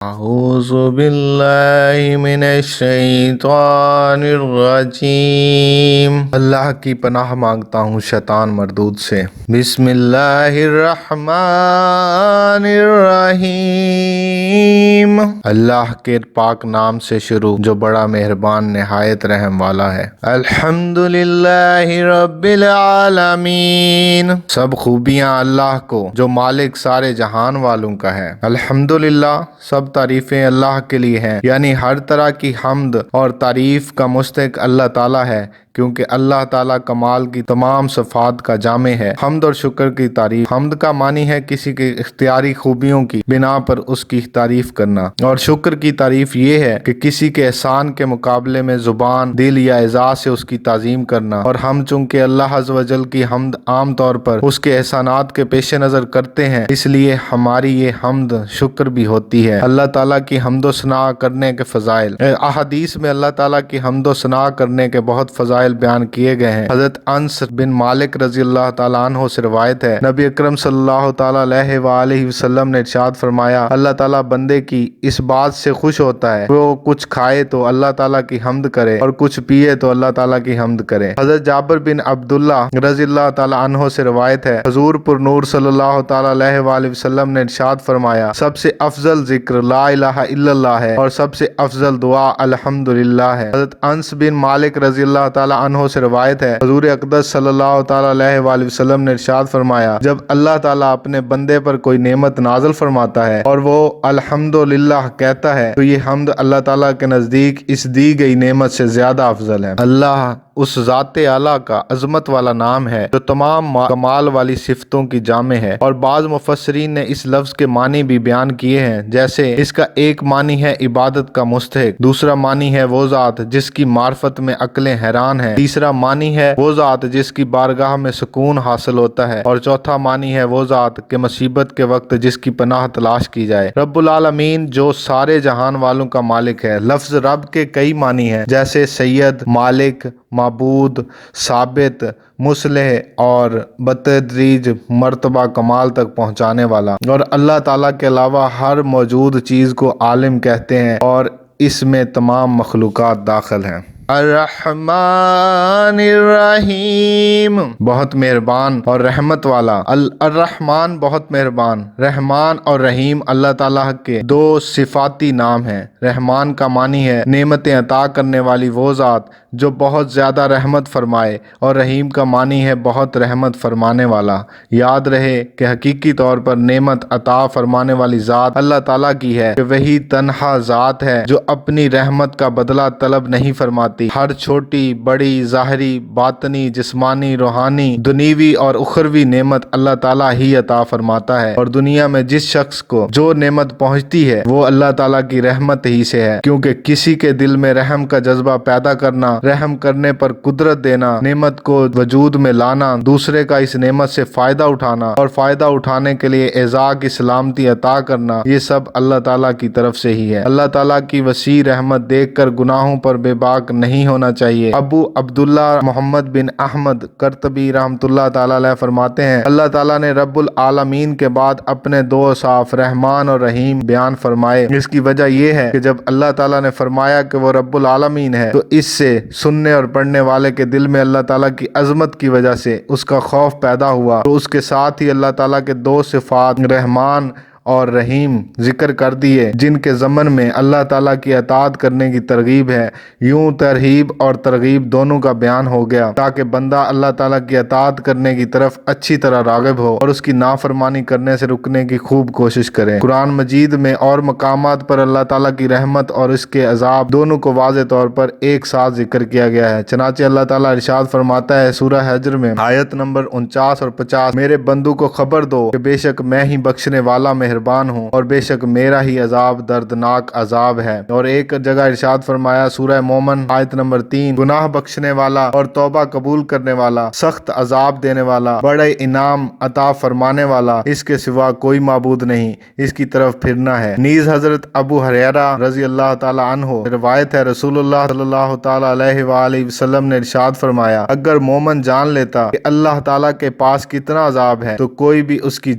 اعوذ باللہ من الشیطان الرجیم۔ اللہ کی پناہ مانگتا ہوں شیطان مردود سے۔ بسم اللہ الرحمن الرحیم۔ اللہ کے پاک نام سے شروع جو بڑا مہربان نہایت رحم والا ہے۔ الحمدللہ رب العالمین۔ سب خوبیاں اللہ کو جو مالک سارے جہان والوں کا ہے۔ الحمدللہ سب تعریفیں اللہ کے لیے ہیں، یعنی ہر طرح کی حمد اور تعریف کا مستحق اللہ تعالیٰ ہے، کیونکہ اللہ تعالیٰ کمال کی تمام صفات کا جامع ہے۔ حمد اور شکر کی تعریف۔ حمد کا معنی ہے کسی کے اختیاری خوبیوں کی بنا پر اس کی تعریف کرنا، اور شکر کی تعریف یہ ہے کہ کسی کے احسان کے مقابلے میں زبان، دل یا اعضاء سے اس کی تعظیم کرنا۔ اور ہم چونکہ اللہ عز و جل کی حمد عام طور پر اس کے احسانات کے پیش نظر کرتے ہیں، اس لیے ہماری یہ حمد شکر بھی ہوتی ہے۔ اللہ تعالیٰ کی حمد و ثنا کرنے کے فضائل۔ احادیث میں اللہ تعالیٰ کی حمد و ثنا کرنے کے بہت فضائل بیان کیے گئے ہیں۔ حضرت انس بن مالک رضی اللہ تعالیٰ عنہ سے روایت ہے، نبی اکرم صلی اللہ تعالیٰ علیہ وآلہ وسلم نے ارشاد فرمایا، اللہ تعالیٰ بندے کی اس بات سے خوش ہوتا ہے وہ کچھ کھائے تو اللہ تعالیٰ کی حمد کرے اور کچھ پیے تو اللہ تعالیٰ کی حمد کرے۔ حضرت جابر بن عبداللہ رضی اللہ تعالیٰ عنہ سے روایت ہے، حضور پر نور صلی اللہ تعالیٰ علیہ وآلہ وسلم نے ارشاد فرمایا، سب سے افضل ذکر لا الہ الا اللہ ہے اور سب سے افضل دعا الحمدللہ ہے۔ حضرت انس بن مالک رضی اللہ تعالیٰ عنہ سے روایت ہے، حضور اقدس صلی اللہ تعالیٰ علیہ وآلہ وسلم نے ارشاد فرمایا، جب اللہ تعالیٰ اپنے بندے پر کوئی نعمت نازل فرماتا ہے اور وہ الحمدللہ کہتا ہے تو یہ حمد اللہ تعالیٰ کے نزدیک اس دی گئی نعمت سے زیادہ افضل ہے۔ اللہ اس ذات اعلیٰ کا عظمت والا نام ہے جو تمام کمال والی صفتوں کی جامع ہے، اور بعض مفسرین نے اس لفظ کے معنی بھی بیان کیے ہیں، جیسے اس کا ایک معنی ہے عبادت کا مستحق، دوسرا معنی ہے وہ ذات جس کی معرفت میں عقلیں حیران ہیں، تیسرا معنی ہے وہ ذات جس کی بارگاہ میں سکون حاصل ہوتا ہے، اور چوتھا معنی ہے وہ ذات کہ مصیبت کے وقت جس کی پناہ تلاش کی جائے۔ رب العالمین جو سارے جہان والوں کا مالک ہے۔ لفظ رب کے کئی معنی ہیں، جیسے سید، مالک، معبود، ثابت، مصلح اور بتدریج مرتبہ کمال تک پہنچانے والا۔ اور اللہ تعالیٰ کے علاوہ ہر موجود چیز کو عالم کہتے ہیں، اور اس میں تمام مخلوقات داخل ہیں۔ الرحمن الرحیم، بہت مہربان اور رحمت والا۔ الرحمن بہت مہربان، رحمان اور رحیم اللہ تعالیٰ کے دو صفاتی نام ہیں۔ رحمان کا معنی ہے نعمتیں عطا کرنے والی وہ ذات جو بہت زیادہ رحمت فرمائے، اور رحیم کا معنی ہے بہت رحمت فرمانے والا۔ یاد رہے کہ حقیقی طور پر نعمت عطا فرمانے والی ذات اللہ تعالیٰ کی ہے، کہ وہی تنہا ذات ہے جو اپنی رحمت کا بدلہ طلب نہیں فرماتی۔ ہر چھوٹی بڑی ظاہری باطنی جسمانی روحانی دنیوی اور اخروی نعمت اللہ تعالیٰ ہی عطا فرماتا ہے، اور دنیا میں جس شخص کو جو نعمت پہنچتی ہے وہ اللہ تعالیٰ کی رحمت ہی سے ہے، کیونکہ کسی کے دل میں رحم کا جذبہ پیدا کرنا، رحم کرنے پر قدرت دینا، نعمت کو وجود میں لانا، دوسرے کا اس نعمت سے فائدہ اٹھانا اور فائدہ اٹھانے کے لیے اعزاء کی سلامتی عطا کرنا، یہ سب اللہ تعالیٰ کی طرف سے ہی ہے۔ اللہ تعالیٰ کی وسیع رحمت دیکھ کر گناہوں پر بے باک نہیں ہونا چاہیے۔ ابو عبداللہ محمد بن احمد قرطبی رحمۃ اللہ تعالیٰ علیہ فرماتے ہیں، اللہ تعالیٰ نے رب العالمین کے بعد اپنے دو اوصاف رحمان اور رحیم بیان فرمائے۔ اس کی وجہ یہ ہے کہ جب اللہ تعالیٰ نے فرمایا کہ وہ رب العالمین ہے تو اس سے سننے اور پڑھنے والے کے دل میں اللہ تعالیٰ کی عظمت کی وجہ سے اس کا خوف پیدا ہوا، تو اس کے ساتھ ہی اللہ تعالیٰ کے دو صفات رحمان اور رحیم ذکر کر دیے، جن کے ضمن میں اللہ تعالیٰ کی اطاعت کرنے کی ترغیب ہے۔ یوں ترغیب اور ترغیب دونوں کا بیان ہو گیا تاکہ بندہ اللہ تعالیٰ کی اطاعت کرنے کی طرف اچھی طرح راغب ہو اور اس کی نافرمانی کرنے سے رکنے کی خوب کوشش کرے۔ قرآن مجید میں اور مقامات پر اللہ تعالیٰ کی رحمت اور اس کے عذاب دونوں کو واضح طور پر ایک ساتھ ذکر کیا گیا ہے۔ چنانچہ اللہ تعالیٰ ارشاد فرماتا ہے سورہ حجر میں آیت نمبر 49 اور 50، میرے بندوں کو خبر دو کہ بے شک میں ہی بخشنے والا مہربان ہوں، اور بے شک میرا ہی عذاب دردناک عذاب ہے۔ اور ایک جگہ ارشاد فرمایا سورہ مومن آیت نمبر 3، گناہ بخشنے والا اور توبہ قبول کرنے والا، سخت عذاب دینے والا، بڑے انعام عطا فرمانے والا، اس کے سوا کوئی معبود نہیں، اس کی طرف پھرنا ہے۔ نیز حضرت ابو ہریرہ رضی اللہ تعالیٰ عنہ روایت ہے، رسول اللہ صلی اللہ تعالیٰ علیہ وآلہ وسلم نے ارشاد فرمایا، اگر مومن جان لیتا کہ اللہ تعالیٰ کے پاس کتنا عذاب ہے تو کوئی بھی اس کی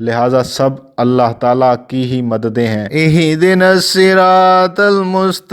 لہٰذا سب اللہ تعالیٰ کی ہی مددیں ہیں۔ اہدنا الصراط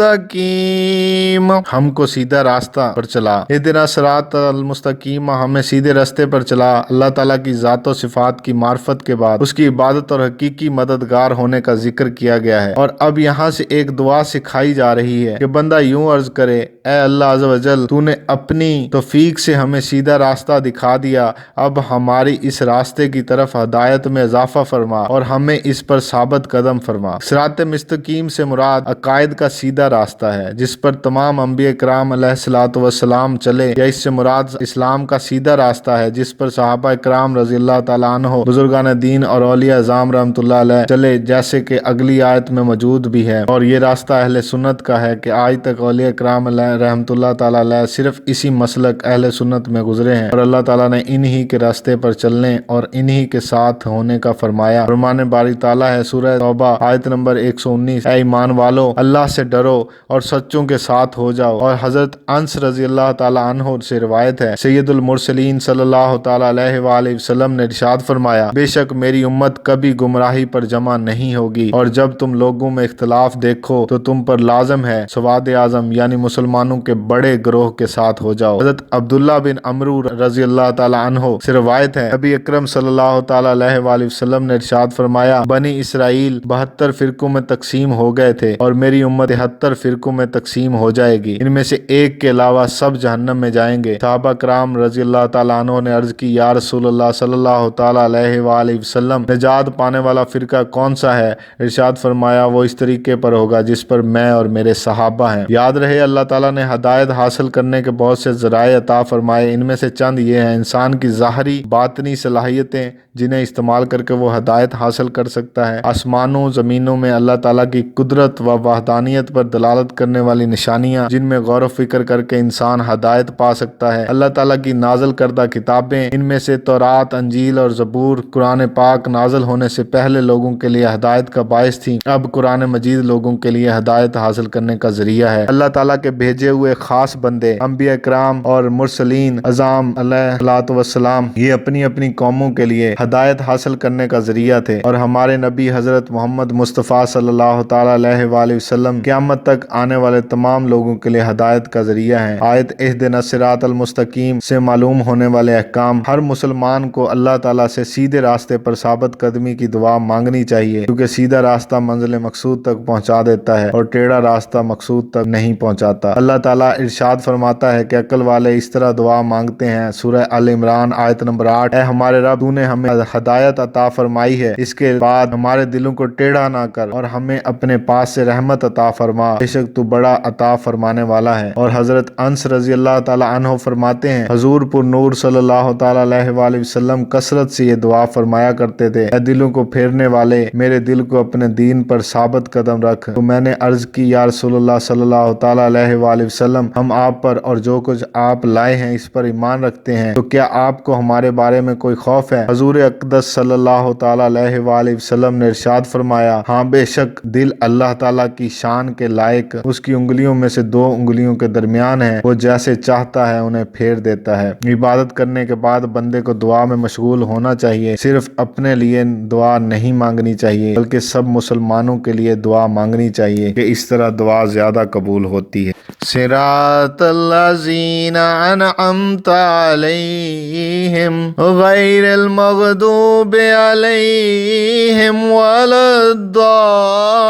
المستقیم، ہم کو سیدھا راستہ پر چلا۔ اہدنا الصراط المستقیم، ہمیں سیدھے راستے پر چلا۔ اللہ تعالیٰ کی ذات و صفات کی معرفت کے بعد اس کی عبادت اور حقیقی مددگار ہونے کا ذکر کیا گیا ہے، اور اب یہاں سے ایک دعا سکھائی جا رہی ہے کہ بندہ یوں عرض کرے، اے اللہ عز و جل، تو نے اپنی توفیق سے ہمیں سیدھا راستہ دکھا دیا، اب ہماری اس راستے کی طرف ہدایت میں اضافہ فرما اور ہمیں اس پر ثابت قدم فرما۔ صراط مستقیم سے مراد عقائد کا سیدھا راستہ ہے جس پر تمام انبیاء کرام علیہ الصلوۃ والسلام چلے، یا اس سے مراد اسلام کا سیدھا راستہ ہے جس پر صحابہ کرام رضی اللہ تعالیٰ عنہ، بزرگان دین اور اولیاء اعظام رحمۃ اللہ علیہ چلے، جیسے کہ اگلی آیت میں موجود بھی ہے۔ اور یہ راستہ اہل سنت کا ہے کہ آج تک اولیاء کرام علیہ رحمۃ اللہ تعالیٰ علیہ صرف اسی مسلک اہل سنت میں گزرے ہیں، اور اللہ تعالیٰ نے انہی کے راستے پر چلنے اور انہی کے ساتھ ہونے کا فرمایا۔ فرمان باری تعالیٰ ہے سورہ توبہ آیت نمبر 119، اے ایمان والو، اللہ سے ڈرو اور سچوں کے ساتھ ہو جاؤ۔ اور حضرت انس رضی اللہ تعالیٰ عنہ سے روایت ہے، سید المرسلین صلی اللہ تعالیٰ علیہ وآلہ وسلم نے ارشاد فرمایا، بے شک میری امت کبھی گمراہی پر جمع نہیں ہوگی، اور جب تم لوگوں میں اختلاف دیکھو تو تم پر لازم ہے سواد اعظم یعنی مسلمانوں کے بڑے گروہ کے ساتھ ہو جاؤ۔ حضرت عبداللہ بن عمرو رضی اللہ تعالیٰ عنہ سے روایت ہے، نبی اکرم صلی اللہ تعالیٰ علیہ وآلہ وسلم نے ارشاد فرمایا، بنی اسرائیل 72 فرقوں میں تقسیم ہو گئے تھے، اور میری امت 73 فرقوں میں تقسیم ہو جائے گی، ان میں سے ایک کے علاوہ سب جہنم میں جائیں گے۔ صحابہ کرام رضی اللہ تعالیٰ عنہ نے عرض کی، یا رسول اللہ صلی اللہ تعالیٰ علیہ وآلہ وسلم، نجات پانے والا فرقہ کون سا ہے؟ ارشاد فرمایا، وہ اس طریقے پر ہوگا جس پر میں اور میرے صحابہ ہیں۔ یاد رہے اللہ تعالیٰ نے ہدایت حاصل کرنے کے بہت سے ذرائع عطا فرمائے، ان میں سے چند یہ ہیں: انسان کی ظاہری باطنی صلاحیتیں جنہیں استعمال کر کے وہ ہدایت حاصل کر سکتا ہے، آسمانوں زمینوں میں اللہ تعالیٰ کی قدرت و وحدانیت پر دلالت کرنے والی نشانیاں جن میں غور و فکر کر کے انسان ہدایت پا سکتا ہے، اللہ تعالیٰ کی نازل کردہ کتابیں، ان میں سے تورات، انجیل اور زبور قرآن پاک نازل ہونے سے پہلے لوگوں کے لیے ہدایت کا باعث تھی، اب قرآن مجید لوگوں کے لیے ہدایت حاصل کرنے کا ذریعہ ہے۔ اللہ تعالیٰ کے بھیجے ہوئے خاص بندے انبیاء کرام اور مرسلین اعظام علیہ الصلوۃ والسلام یہ اپنی اپنی قوموں کے لیے ہدایت حاصل کرنے کا ذریعہ تھے، اور ہمارے نبی حضرت محمد مصطفیٰ صلی اللہ تعالیٰ علیہ وآلہ وسلم قیامت تک آنے والے تمام لوگوں کے لیے ہدایت کا ذریعہ ہیں۔ آیت اہدنا الصراط المستقیم سے معلوم ہونے والے احکام: ہر مسلمان کو اللہ تعالیٰ سے سیدھے راستے پر ثابت قدمی کی دعا مانگنی چاہیے، کیونکہ سیدھا راستہ منزل مقصود تک پہنچا دیتا ہے اور ٹیڑھا راستہ مقصود تک نہیں پہنچاتا۔ اللہ تعالیٰ ارشاد فرماتا ہے کہ عقل والے اس طرح دعا مانگتے ہیں، سورہ آل عمران آیت نمبر 8، اے ہمارے رب، تو نے ہمیں ہدایت عطا فرمائی ہے، اس کے بعد ہمارے دلوں کو ٹیڑھا نہ کر اور ہمیں اپنے پاس سے رحمت عطا فرما، بے شک تو بڑا عطا فرمانے والا ہے۔ اور حضرت انس رضی اللہ تعالیٰ عنہ فرماتے ہیں، حضور پر نور صلی اللہ تعالیٰ علیہ وآلہ وسلم کثرت سے یہ دعا فرمایا کرتے تھے، اے دلوں کو پھیرنے والے، میرے دل کو اپنے دین پر ثابت قدم رکھ۔ تو میں نے عرض کی، یا رسول اللہ صلی اللہ تعالیٰ علیہ وآلہ وسلم، ہم آپ پر اور جو کچھ آپ لائے ہیں اس پر ایمان رکھتے ہیں، تو کیا آپ کو ہمارے بارے میں کوئی خوف ہے؟ حضور اقدس صلی اللہ تعالیٰ علیہ وآلہ وسلم نے ارشاد فرمایا، ہاں بے شک دل اللہ تعالیٰ کی شان کے لائق اس کی انگلیوں میں سے 2 انگلیوں کے درمیان ہے، وہ جیسے چاہتا ہے انہیں پھیر دیتا ہے۔ عبادت کرنے کے بعد بندے کو دعا میں مشغول ہونا چاہیے، صرف اپنے لیے دعا نہیں مانگنی چاہیے بلکہ سب مسلمانوں کے لیے دعا مانگنی چاہیے کہ اس طرح دعا زیادہ قبول ہوتی ہے۔ صراط الذین انعمت علیہم غیر المغضوب علیہم ولا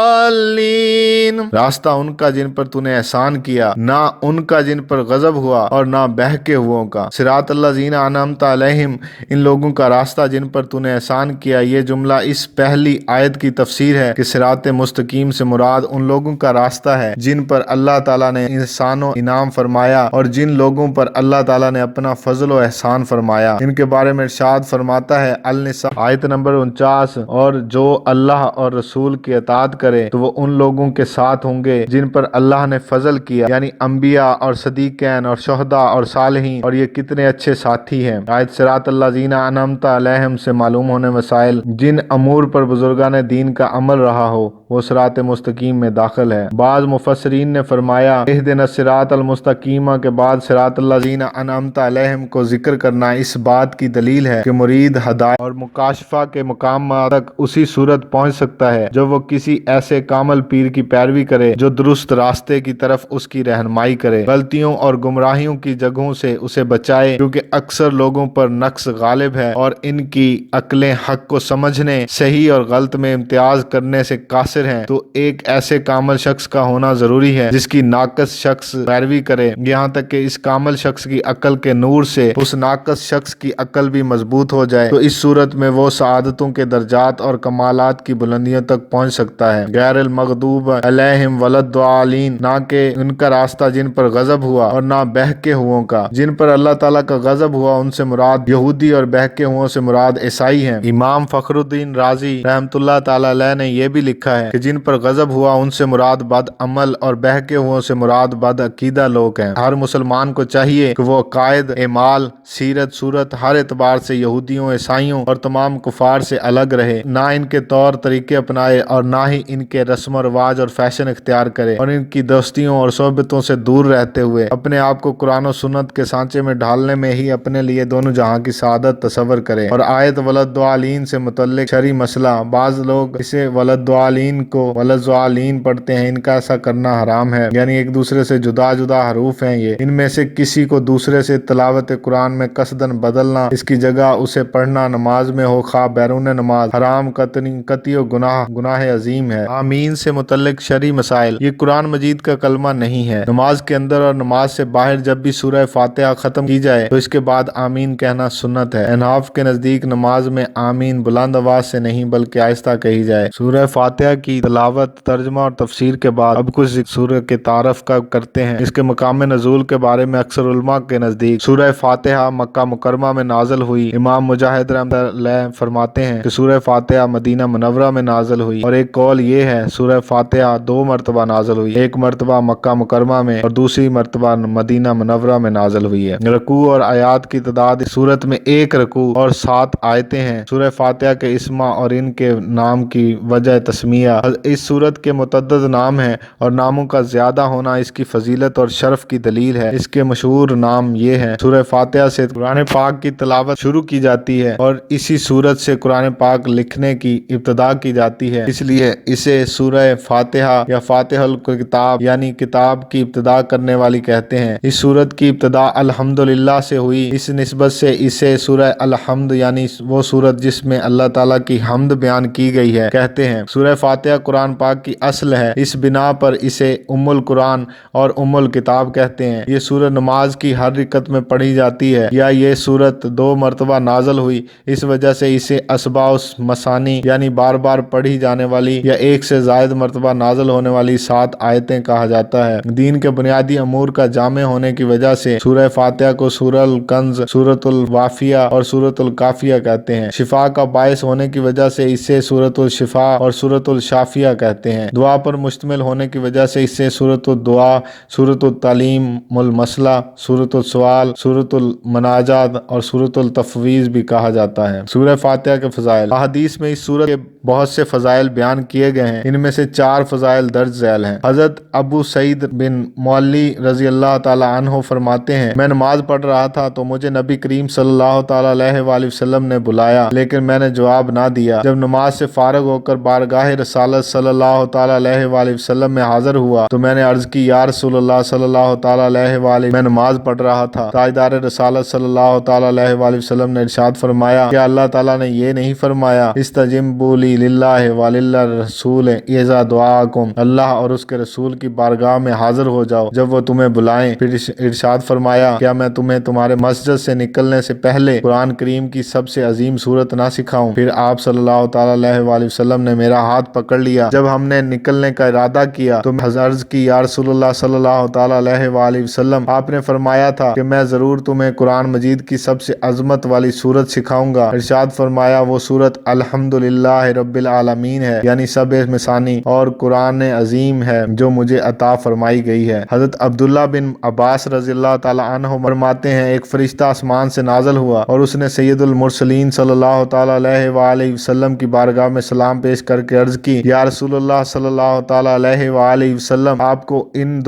الضالین، راستہ ان کا جن پر تو نے احسان کیا، نہ ان کا جن پر غضب ہوا اور نہ بہکے ہوئوں کا۔ صراط الذین انعمت علیہم، ان لوگوں کا راستہ جن پر تو نے احسان کیا، یہ جملہ اس پہلی آیت کی تفسیر ہے کہ صراط مستقیم سے مراد ان لوگوں کا راستہ ہے جن پر اللہ تعالیٰ نے احسان و انعام فرمایا اور جن لوگوں پر اللہ تعالیٰ نے اپنا فضل و احسان فرمایا۔ ان کے بارے میں ارشاد فرماتا ہے النساء آیت نمبر 49، اور جو اللہ اور رسول کی اطاعت کرے تو وہ ان لوگوں کے ساتھ ہوں گے جن پر اللہ نے فضل کیا، یعنی انبیاء اور صدیقین اور شہداء اور صالحین، اور یہ کتنے اچھے ساتھی ہیں۔ آیت صراط الذین انعمت علیہم سے معلوم ہونے مسائل: جن امور پر بزرگان دین کا عمل رہا ہو وہ صراط مستقیم میں داخل ہے۔ بعض مفسرین نے فرمایا اہدنا اہدنا الصراط المستقیم کے بعد صراط الذین انعمت علیہم کو ذکر کرنا اس بات کی دلیل ہے کہ مرید ہدایت اور مکاشفہ کے مقامات تک اسی صورت پہنچ سکتا ہے جو وہ کسی ایسے کامل پیر کی پیروی کرے جو درست راستے کی طرف اس کی رہنمائی کرے، غلطیوں اور گمراہیوں کی جگہوں سے اسے بچائے، کیونکہ اکثر لوگوں پر نقص غالب ہے اور ان کی عقلیں حق کو سمجھنے، صحیح اور غلط میں امتیاز کرنے سے قاصر ہیں۔ تو ایک ایسے کامل شخص کا ہونا ضروری ہے جس کی ناقص شخص پیروی کرے، یہاں تک کہ اس کامل شخص کی عقل کے نور سے اس ناقص شخص کی عقل بھی مضبوط ہو جائے، تو اس صورت میں وہ سعادتوں کے درجات اور کمالات کی بلندیوں تک پہنچ سکتا ہے۔ غیر المغضوب علیہم ولا الضالین، نہ کہ ان کا راستہ جن پر غضب ہوا اور نہ بہکے ہوئوں کا۔ جن پر اللہ تعالیٰ کا غضب ہوا ان سے مراد یہودی اور بہکے ہوئوں سے مراد عیسائی ہیں۔ امام فخر الدین رازی رحمۃ اللہ تعالیٰ علیہ نے یہ بھی لکھا ہے کہ جن پر غضب ہوا ان سے مراد بد عمل اور بہکے ہوئوں سے مراد بد عقیدہ لوگ ہیں۔ ہر مسلمان کو چاہیے کہ وہ عقائد، اعمال، سیرت، صورت ہر اعتبار سے یہودیوں، عیسائیوں اور تمام کفار سے الگ رہے، نہ ان کے طور طریقے اپنائے اور نہ ہی ان کے رسم و رواج اور فیشن اختیار کرے، اور ان کی دوستیوں اور صحبتوں سے دور رہتے ہوئے اپنے آپ کو قرآن و سنت کے سانچے میں ڈھالنے میں ہی اپنے لیے دونوں جہاں کی سعادت تصور کرے۔ اور آیت ولدالین سے متعلق شرعی مسئلہ، بعض لوگ اسے ولدالین کو ولدالین پڑھتے ہیں، ان کا ایسا کرنا حرام ہے، یعنی ایک دوسرے سے جدا جدا حروف ہیں یہ، ان میں سے کسی کو دوسرے سے تلاوت قرآن میں قصدن بدلنا، اس کی جگہ اسے پڑھنا نماز میں ہو خواہ بیرون نماز، حرام قطعی و گناہ عظیم ہے۔ آمین سے متعلق شرعی مسائل، یہ قرآن مجید کا کلمہ نہیں ہے۔ نماز کے اندر اور نماز سے باہر جب بھی سورہ فاتحہ ختم کی جائے تو اس کے بعد آمین کہنا سنت ہے۔ انحاف کے نزدیک نماز میں آمین بلند آواز سے نہیں بلکہ آہستہ کہی جائے۔ سورہ فاتحہ کی تلاوت، ترجمہ اور تفسیر کے بعد اب کچھ سورہ کے تعارف کا کرتے ہیں۔ اس کے مقام نزول کے بارے میں اکثر علماء کے نزدیک سورہ فاتحہ مکہ مکرمہ میں نازل ہوئی۔ امام مجاہد رحمۃ اللہ فرماتے ہیں کہ سورہ فاتحہ مدینہ منورہ میں نازل ہوئی، اور ایک قول یہ ہے سورہ فاتحہ 2 مرتبہ نازل ہوئی، ایک مرتبہ مکہ مکرمہ میں اور دوسری مرتبہ مدینہ منورہ میں نازل ہوئی ہے۔ رکوع اور آیات کی تعداد اس صورت میں 1 رکوع اور 7 آیتیں ہیں۔ سورہ فاتحہ کے اسما اور ان کے نام کی وجہ تسمیہ، اس صورت کے متعدد نام ہیں اور ناموں کا زیادہ ہونا اس کی فضیلت اور شرف کی دلیل ہے۔ اس کے مشہور نام یہ ہیں: سورہ فاتحہ سے قرآن پاک کی تلاوت شروع کی جاتی ہے اور اسی صورت سے قرآن پاک لکھنے کی ابتدا کی جاتی ہے، اس لیے اسے سورہ فاتحہ یا فاتح الکتاب یعنی کتاب کی ابتدا کرنے والی کہتے ہیں۔ اس سورت کی ابتدا الحمدللہ سے ہوئی، اس نسبت سے اسے سورہ الحمد یعنی وہ سورت جس میں اللہ تعالیٰ کی حمد بیان کی گئی ہے کہتے ہیں۔ سورہ فاتحہ قرآن پاک کی اصل ہے، اس بنا پر اسے ام القرآن اور ام الکتاب کہتے ہیں۔ یہ سورت نماز کی ہر رکعت میں پڑھی جاتی ہے، یا یہ سورت 2 مرتبہ نازل ہوئی، اس وجہ سے اسے اسباء مسانی یعنی بار بار پڑھی جانے والی یا 1 سے زائد مرتبہ نازل ہونے والی 7 آیتیں کہا جاتا ہے۔ دین کے بنیادی امور کا جامع ہونے کی وجہ سے سورہ فاتحہ کو سورہ الکنز، سورۃ الوافیہ اور سورۃ الکافیہ کہتے ہیں۔ شفا کا باعث ہونے کی وجہ سے اسے سورۃ الشفا اور سورۃ الشافیہ کہتے ہیں۔ دعا پر مشتمل ہونے کی وجہ سے اسے سورۃ الدعاء، سورۃ التعلیم المسئلہ، سورۃ السؤال، سورۃ المناجات اور سورۃ التفویض بھی کہا جاتا ہے۔ سورہ فاتحہ کے فضائل، احادیث میں اس سورت کے بہت سے فضائل بیان کیے گئے ہیں، ان میں سے 4 فضائل درج ذیل ہیں۔ حضرت ابو سعید بن معلی رضی اللہ تعالی عنہ فرماتے ہیں، میں نماز پڑھ رہا تھا تو مجھے نبی کریم صلی اللہ تعالی علیہ وآلہ وسلم نے بلایا، لیکن میں نے جواب نہ دیا۔ جب نماز سے فارغ ہو کر بارگاہ رسالت صلی اللہ تعالی علیہ وآلہ وسلم میں حاضر ہوا تو میں نے عرض کی، یا رسول اللہ صلی اللہ تعالی علیہ وآلہ، میں نماز پڑھ رہا تھا۔ تاجدار رسالت صلی اللہ تعالی علیہ وآلہ وسلم نے ارشاد فرمایا، کیا اللہ تعالیٰ نے یہ نہیں فرمایا استجیبوا لی للہ وللرسول اذا دعاکم، اللہ اور اس کے رسول کی بارگاہ میں حاضر ہو جاؤ جب وہ تمہیں بلائیں۔ پھر ارشاد فرمایا، کیا میں تمہیں تمہارے مسجد سے نکلنے سے پہلے قرآن کریم کی سب سے عظیم سورت نہ سکھاؤں؟ پھر آپ صلی اللہ تعالی علیہ وآلہ وسلم نے میرا ہاتھ پکڑ لیا۔ جب ہم نے نکلنے کا ارادہ کیا تو میں عرض کی، یا رسول اللہ صلی اللہ تعالی علیہ وآلہ وسلم، آپ نے فرمایا تھا کہ میں ضرور تمہیں قرآن مجید کی سب سے عظمت والی سورت سکھاؤں گا۔ ارشاد فرمایا، وہ سورت الحمدللہ رب العالمین ہے، یعنی سب مثانی اور قرآن عظیم ہے جو مجھے عطا فرمائی گئی ہے۔ حضرت عبداللہ بن عباس رضی اللہ تعالی عنہ فرماتے ہیں، ایک فرشتہ آسمان سے نازل ہوا اور اس نے سید المرسلین صلی اللہ تعالی علیہ وآلہ وسلم کی بارگاہ میں سلام پیش کر کے عرض کی، یا رسول اللہ صلی اللہ تعالی علیہ وآلہ وسلم، آپ کو ان